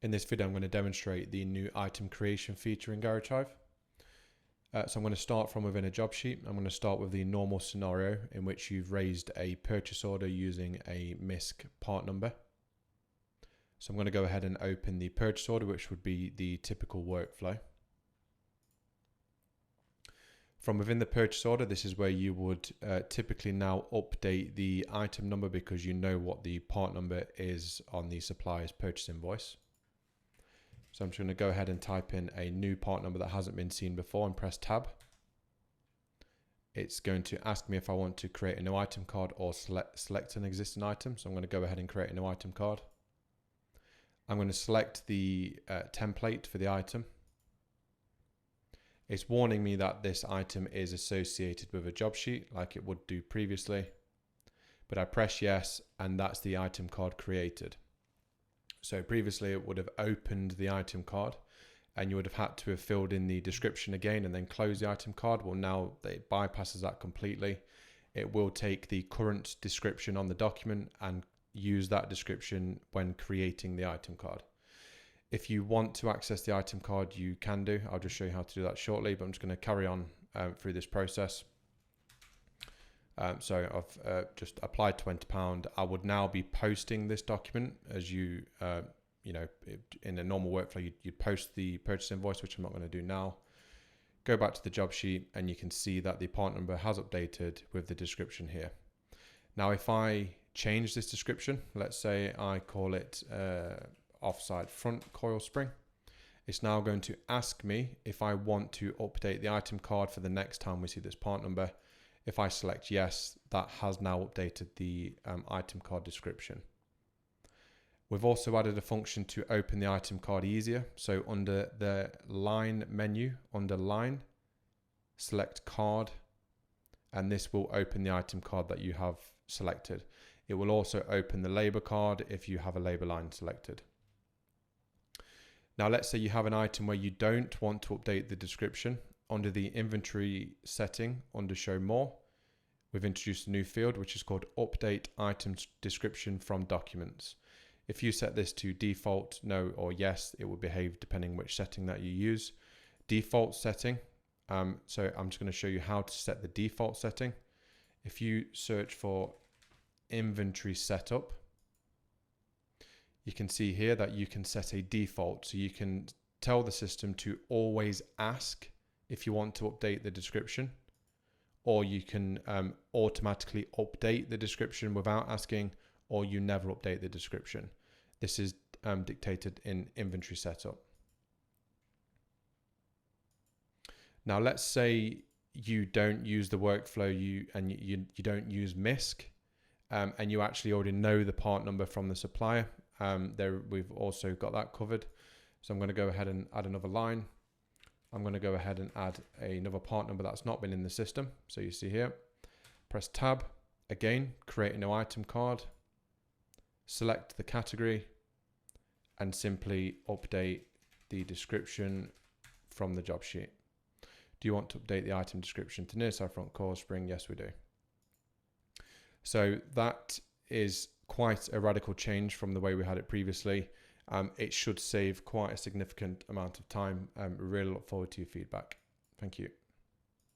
In this video, I'm going to demonstrate the new item creation feature in Garage Hive. So I'm going to start from within a job sheet. I'm going to start with the normal scenario in which you've raised a purchase order using a MISC part number. So I'm going to go ahead and open the purchase order, which would be the typical workflow. From within the purchase order, this is where you would typically now update the item number because you know what the part number is on the supplier's purchase invoice. So I'm just going to go ahead and type in a new part number that hasn't been seen before and press tab. It's going to ask me if I want to create a new item card or select an existing item. So I'm going to go ahead and create a new item card. I'm going to select the template for the item. It's warning me that this item is associated with a job sheet like it would do previously. But I press yes, and that's the item card created. So previously it would have opened the item card and you would have had to have filled in the description again and then close the item card. Well, now it bypasses that completely. It will take the current description on the document and use that description when creating the item card. If you want to access the item card, you can do. I'll just show you how to do that shortly, but I'm just going to carry on through this process. So I've just applied £20. I would now be posting this document as you know, in a normal workflow, you'd post the purchase invoice, which I'm not going to do now. Go back to the job sheet and you can see that the part number has updated with the description here. Now, if I change this description, let's say I call it offside front coil spring. It's now going to ask me if I want to update the item card for the next time we see this part number. If I select yes, that has now updated the item card description. We've also added a function to open the item card easier. So under the line menu, under line, select card, and this will open the item card that you have selected. It will also open the labor card if you have a labor line selected. Now let's say you have an item where you don't want to update the description. Under the inventory setting, under show more, we've introduced a new field which is called update item description from documents. If you set this to default, no or yes, it will behave depending which setting that you use. Default setting, so I'm just going to show you how to set the default setting. If you search for inventory setup, you can see here that you can set a default. So you can tell the system to always ask if you want to update the description, or you can automatically update the description without asking, or you never update the description. This is dictated in inventory setup. Now let's say you don't use the workflow, you don't use MISC, and you actually already know the part number from the supplier. We've also got that covered. So I'm going to go ahead and add another line. I'm going to go ahead and add another part number that's not been in the system. So you see here, press tab, again, create a new item card, select the category, and simply update the description from the job sheet. Do you want to update the item description to near side front coil spring? Yes, we do. So that is quite a radical change from the way we had it previously. It should save quite a significant amount of time. Really look forward to your feedback. Thank you.